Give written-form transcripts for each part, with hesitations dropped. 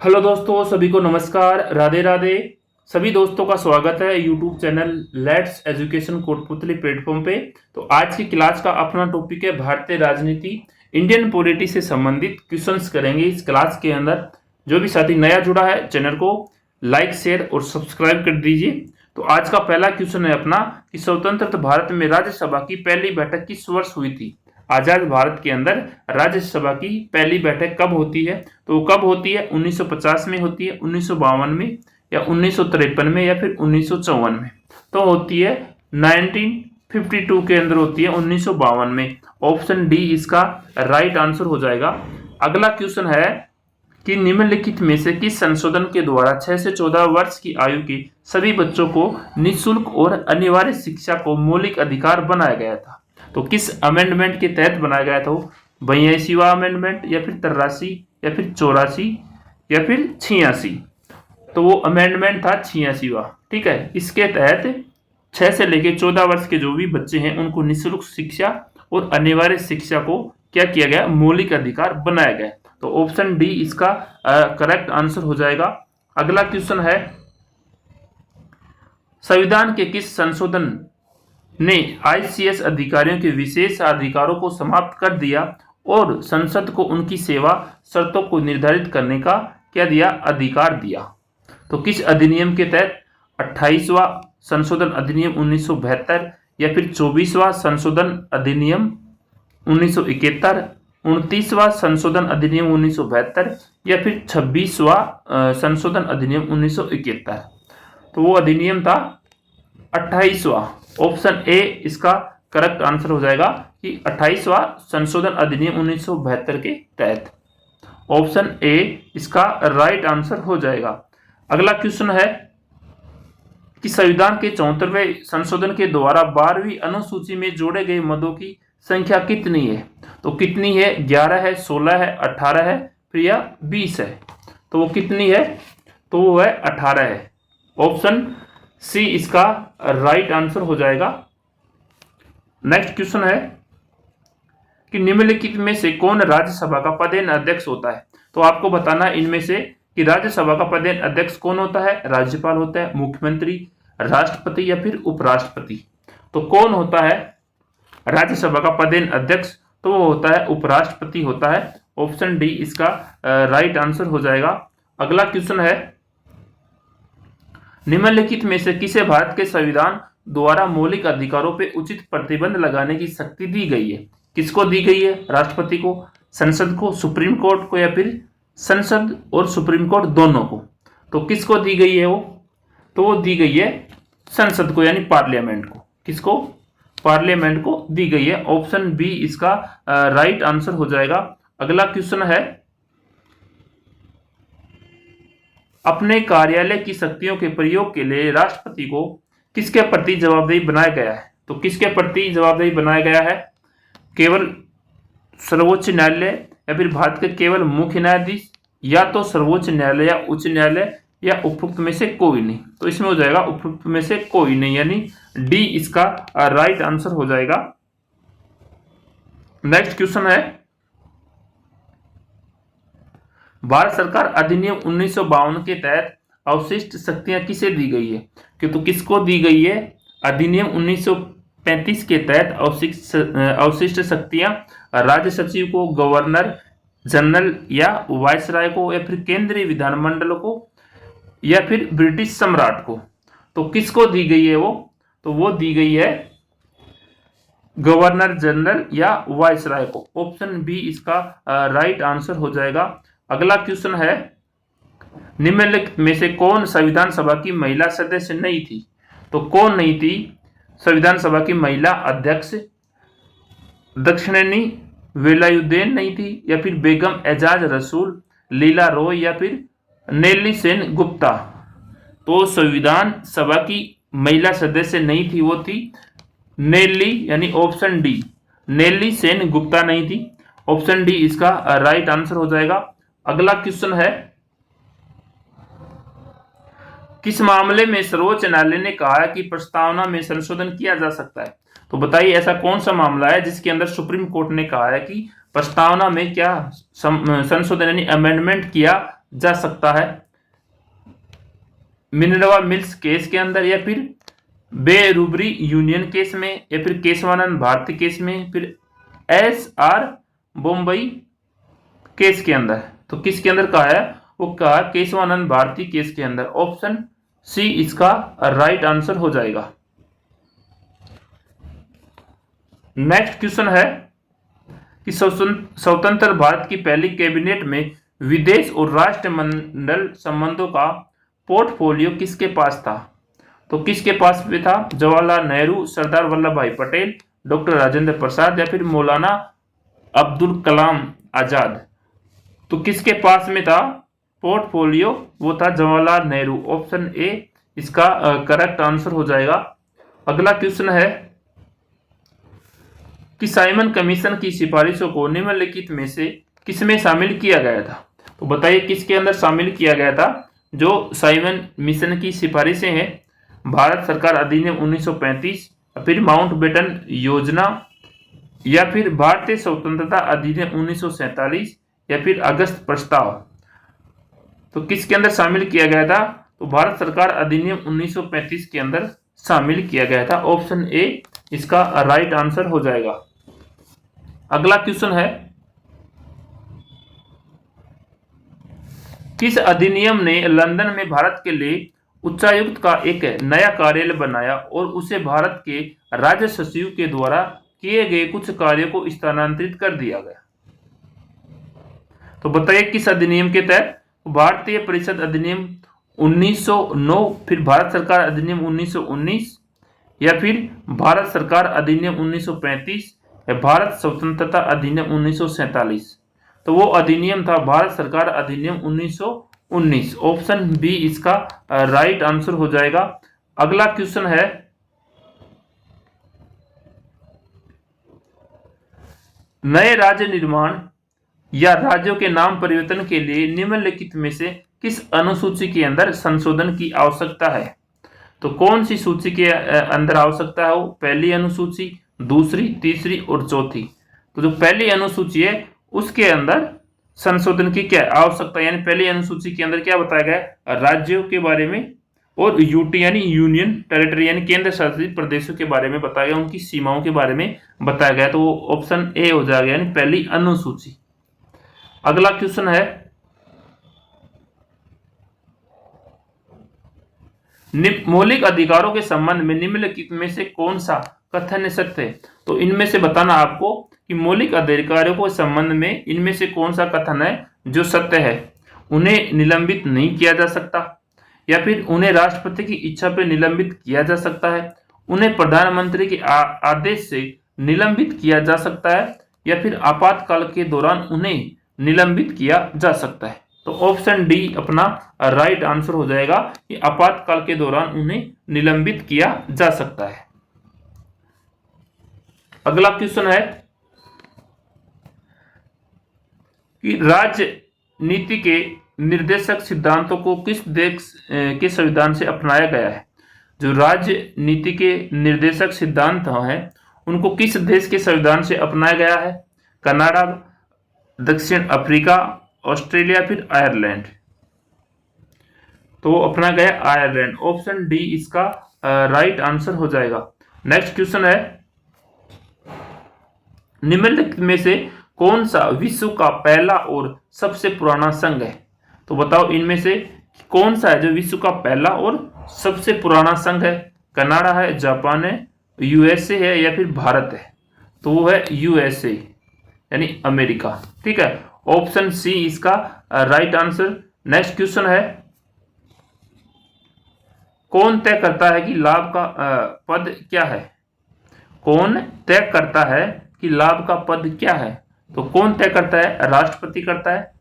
Hello दोस्तों, सभी को नमस्कार, राधे राधे। सभी दोस्तों का स्वागत है YouTube channel let's education Kotputli platform पे। तो आज की क्लास का अपना टॉपिक है भारतीय राजनीति, इंडियन पॉलिटी से संबंधित क्वेश्चंस करेंगे इस क्लास के अंदर। जो भी साथी नया जुड़ा है चैनल को लाइक शेयर और सब्सक्राइब कर दीजिए। तो आज का पहला क्वेश्चन है अपना कि स्वतंत्र भारत में राज्यसभा की पहली बैठक किस वर्ष हुई थी। आजाद भारत के अंदर राज्यसभा की पहली बैठक कब होती है? तो कब होती है? 1950 में होती है, 1952 में, या 1953 में, या फिर 1954 में। तो होती है 1952 के अंदर होती है, 1952 में। ऑप्शन डी इसका राइट आंसर हो जाएगा। अगला क्वेश्चन है कि निम्नलिखित में से किस संशोधन के द्वारा 6 से 14 वर्ष की आयु के सभी बच्चों को निःशुल्क और अनिवार्य शिक्षा को मौलिक अधिकार बनाया गया था? तो किस अमेंडमेंट के तहत बनाया गया था? 82वां अमेंडमेंट, या फिर 83, या फिर 84, या फिर 86? तो वो अमेंडमेंट था 86वां। ठीक है, इसके तहत 6 से लेकर 14 वर्ष के जो भी बच्चे हैं उनको निःशुल्क शिक्षा और अनिवार्य शिक्षा को क्या किया गया? मौलिक अधिकार बनाया गया। तो ऑप्शन डी इसका करेक्ट आंसर हो जाएगा। अगला क्वेश्चन है, संविधान के किस संशोधन ने आईसीएस अधिकारियों के विशेष अधिकारों को समाप्त कर दिया और संसद को उनकी सेवा शर्तों को निर्धारित करने का क्या दिया? अधिकार दिया। तो किस अधिनियम के तहत? 28वां संशोधन अधिनियम 1972, या फिर 24वां संशोधन अधिनियम 1971, 29वां संशोधन अधिनियम 1972, या फिर 26वां संशोधन अधिनियम 1971? तो वो अधिनियम था 28वां। ऑप्शन ए इसका करेक्ट आंसर हो जाएगा कि 28वां संशोधन अधिनियम 1972 के तहत। ऑप्शन ए इसका राइट आंसर हो जाएगा। अगला क्वेश्चन है कि संविधान के 74वें संशोधन के द्वारा 12वीं अनुसूची में जोड़े गए मदों की संख्या कितनी है? तो कितनी है? 11 है, 16 है, 18 है, फिर या 20 है? तो वो कितनी है? तो वो है 18 है। ऑप्शन सी इसका राइट आंसर हो जाएगा। नेक्स्ट क्वेश्चन है कि निम्नलिखित में से कौन राज्यसभा का पदेन अध्यक्ष होता है? तो आपको बताना है इनमें से कि राज्यसभा का पदेन अध्यक्ष कौन होता है। राज्यपाल होता है, मुख्यमंत्री, राष्ट्रपति, या फिर उपराष्ट्रपति? तो कौन होता है राज्यसभा का पदेन अध्यक्ष? तो वो होता है उपराष्ट्रपति होता है। ऑप्शन डी इसका राइट आंसर हो जाएगा। अगला क्वेश्चन है, निम्नलिखित में से किसे भारत के संविधान द्वारा मौलिक अधिकारों पर उचित प्रतिबंध लगाने की शक्ति दी गई है? किसको दी गई है? राष्ट्रपति को, संसद को, सुप्रीम कोर्ट को, या फिर संसद और सुप्रीम कोर्ट दोनों को? तो किसको दी गई है वो? तो वो दी गई है संसद को, यानी पार्लियामेंट को। किसको? पार्लियामेंट को दी गई है। ऑप्शन बी इसका राइट आंसर हो जाएगा। अगला क्वेश्चन है, अपने कार्यालय की शक्तियों के प्रयोग के लिए राष्ट्रपति को किसके प्रति जवाबदेही बनाया गया है? तो किसके प्रति जवाबदेही बनाया गया है? केवल सर्वोच्च न्यायालय, या फिर भारत के केवल मुख्य न्यायाधीश, या तो सर्वोच्च न्यायालय या उच्च न्यायालय, या उपरोक्त में से कोई नहीं? तो इसमें हो जाएगा उपरोक्त में से कोई नहीं, यानी डी इसका राइट आंसर हो जाएगा। नेक्स्ट क्वेश्चन है, भारत सरकार अधिनियम 1952 के तहत अवशिष्ट शक्तियां किसे दी गई है? कि तो किसको दी गई है? अधिनियम 1935 के तहत अवशिष्ट शक्तियां राज्य सचिव को, गवर्नर जनरल या वायसराय को, या फिर केंद्रीय विधानमंडल को, या फिर ब्रिटिश सम्राट को? तो किसको दी गई है वो? तो वो दी गई है गवर्नर जनरल या वायसराय को। ऑप्शन बी इसका राइट आंसर हो जाएगा। अगला क्वेश्चन है, निम्नलिखित में से कौन संविधान सभा की महिला सदस्य नहीं थी? तो कौन नहीं थी संविधान सभा की महिला अध्यक्ष? दक्षिणी वेलायुद्दीन नहीं थी, या फिर बेगम एजाज रसूल, लीला रॉय, या फिर नेली सेन गुप्ता? तो संविधान सभा की महिला सदस्य नहीं थी, वो थी नेली, यानी ऑप्शन डी नेली सेन गुप्ता नहीं थी। ऑप्शन डी इसका राइट आंसर हो जाएगा। अगला क्वेश्चन है, किस मामले में सर्वोच्च न्यायालय ने कहा है कि प्रस्तावना में संशोधन किया जा सकता है? तो बताइए ऐसा कौन सा मामला है जिसके अंदर सुप्रीम कोर्ट ने कहा है कि प्रस्तावना में क्या संशोधन यानी अमेंडमेंट किया जा सकता है? मिनर्वा मिल्स केस के अंदर, या फिर बेरूबरी यूनियन केस में, या फिर केशवानंद भारती केस में, फिर SR बम्बई केस के अंदर? तो किसके अंदर कहा है? वो कहा केशवानंद भारती केस के अंदर। ऑप्शन सी इसका राइट आंसर हो जाएगा। नेक्स्ट क्वेश्चन है कि स्वतंत्र भारत की पहली कैबिनेट में विदेश और राष्ट्रमंडल संबंधों का पोर्टफोलियो किसके पास था? तो किसके पास में था? जवाहरलाल नेहरू, सरदार वल्लभ भाई पटेल, डॉक्टर राजेंद्र प्रसाद, या फिर मौलाना अब्दुल कलाम आजाद? तो किसके पास में था पोर्टफोलियो? वो था जवाहरलाल नेहरू। ऑप्शन ए इसका करेक्ट आंसर हो जाएगा। अगला क्वेश्चन है कि साइमन कमीशन की सिफारिशों को निम्नलिखित में से किसमें शामिल किया गया था? तो बताइए किसके अंदर शामिल किया गया था? जो साइमन मिशन की सिफारिशें हैं, भारत सरकार अधिनियम 1935, फिर माउंटबेटन योजना, या फिर भारतीय स्वतंत्रता अधिनियम 1947, या फिर अगस्त प्रस्ताव? तो किसके अंदर शामिल किया गया था? तो भारत सरकार अधिनियम 1935 के अंदर शामिल किया गया था। ऑप्शन ए इसका राइट आंसर हो जाएगा। अगला क्वेश्चन है किस अधिनियम ने लंदन में भारत के लिए उच्चायुक्त का एक नया कार्यालय बनाया और उसे भारत के राज्य सचिव के द्वारा किए गए कुछ कार्यों को स्थानांतरित कर दिया गया? तो बताइए किस अधिनियम के तहत? भारतीय परिषद अधिनियम 1909, फिर भारत सरकार अधिनियम 1919, या फिर भारत सरकार अधिनियम 1935, या भारत स्वतंत्रता अधिनियम 1947? तो वो अधिनियम था भारत सरकार अधिनियम 1919। ऑप्शन बी इसका राइट आंसर हो जाएगा। अगला क्वेश्चन है नए राज्य निर्माण या राज्यों के नाम परिवर्तन के लिए निम्नलिखित में से किस अनुसूची के अंदर संशोधन की आवश्यकता है? तो कौन सी सूची के अंदर आवश्यकता है? वो पहली अनुसूची, दूसरी, तीसरी और चौथी? तो जो पहली अनुसूची है उसके अंदर संशोधन की क्या आवश्यकता, यानी पहली अनुसूची के अंदर क्या बताया गया? राज्यों के बारे में और यूटी यानी यूनियन टेरिटरी यानी केंद्र शासित प्रदेशों के बारे में बताया गया, उनकी सीमाओं के बारे में बताया गया। तो वो ऑप्शन ए हो जाएगा, यानी पहली अनुसूची। अगला क्वेश्चन है मौलिक अधिकारों के संबंध में निम्नलिखित में से कौन सा कथन सत्य है? तो इनमें से बताना आपको कि मौलिक अधिकारों के संबंध में इनमें से कौन सा कथन है जो सत्य है? उन्हें निलंबित नहीं किया जा सकता, या फिर उन्हें राष्ट्रपति की इच्छा पर निलंबित किया जा सकता है, उन्हें प्रधानमंत्री के आदेश से निलंबित किया जा सकता है, या फिर आपातकाल के दौरान उन्हें निलंबित किया जा सकता है? तो ऑप्शन डी अपना राइट आंसर हो जाएगा कि आपातकाल के दौरान उन्हें निलंबित किया जा सकता है। अगला क्वेश्चन है कि राजनीति के निर्देशक सिद्धांतों को किस देश के संविधान से अपनाया गया है? जो राजनीति के निर्देशक सिद्धांत हैं उनको किस देश के संविधान से अपनाया गया है? कनाडा, दक्षिण अफ्रीका, ऑस्ट्रेलिया, फिर आयरलैंड? तो अपना गया आयरलैंड। ऑप्शन डी इसका राइट आंसर हो जाएगा। नेक्स्ट क्वेश्चन है निम्नलिखित में से कौन सा विश्व का पहला और सबसे पुराना संघ है? तो बताओ इनमें से कौन सा है जो विश्व का पहला और सबसे पुराना संघ है? कनाडा है, जापान है, यूएसए है, या फिर भारत है? तो वो है यूएसए यानी अमेरिका। ठीक है, ऑप्शन सी इसका राइट आंसर। नेक्स्ट क्वेश्चन है कौन तय करता है कि लाभ का पद क्या है? कौन तय करता है कि लाभ का पद क्या है? तो कौन तय करता है? राष्ट्रपति करता है,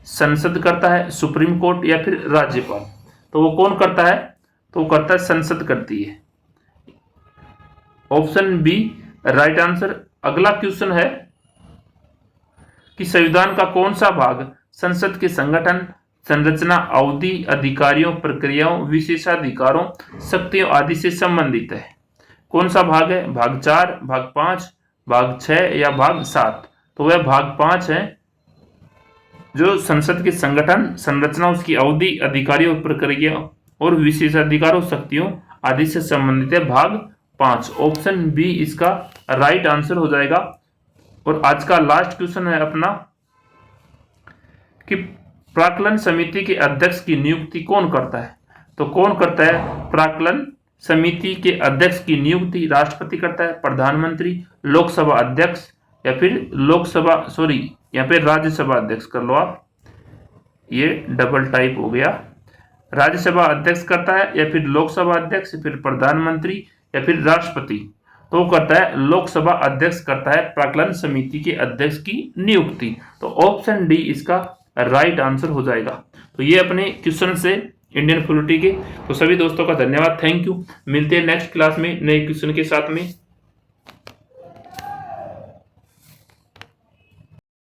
संसद करता है, सुप्रीम कोर्ट, या फिर राज्यपाल? तो वो कौन करता है? तो वो करता है संसद करती है। Option B right answer. अगला क्वेश्चन है कि संविधान का कौन सा भाग संसद के संगठन, संरचना, अवधि, अधिकारियों, प्रक्रियाओं, विशेषाधिकारों, शक्तियों आदि से संबंधित है? कौन सा भाग है? भाग 4, भाग 5, भाग 6 या भाग 7? तो वह भाग 5 है। जो संसद के संगठन, संरचना, उसकी अवधि, अधिकारियों, प्रक्रिया और विशेषाधिकारों, शक्तियों आदि से संबंधित है। भाग 5, ऑप्शन बी इसका राइट आंसर हो जाएगा। और आज का लास्ट क्वेश्चन है अपना कि प्राक्कलन समिति के अध्यक्ष की नियुक्ति कौन करता है? तो कौन करता है प्राक्कलन समिति के अध्यक्ष की नियुक्ति? राष्ट्रपति करता है, प्रधानमंत्री, लोकसभा अध्यक्ष या फिर यहाँ पे राज्यसभा अध्यक्ष कर लो आप, ये डबल टाइप हो गया। राज्यसभा अध्यक्ष करता है या फिर लोकसभा अध्यक्ष, फिर प्रधानमंत्री या फिर राष्ट्रपति? तो करता है लोकसभा अध्यक्ष करता है प्राक्कलन समिति के अध्यक्ष की नियुक्ति। तो ऑप्शन डी इसका राइट आंसर हो जाएगा। तो ये अपने क्वेश्चन से इंडियन पॉलिटी के। तो सभी दोस्तों का धन्यवाद, थैंक यू। मिलते हैं नेक्स्ट क्लास में नए क्वेश्चन के साथ में।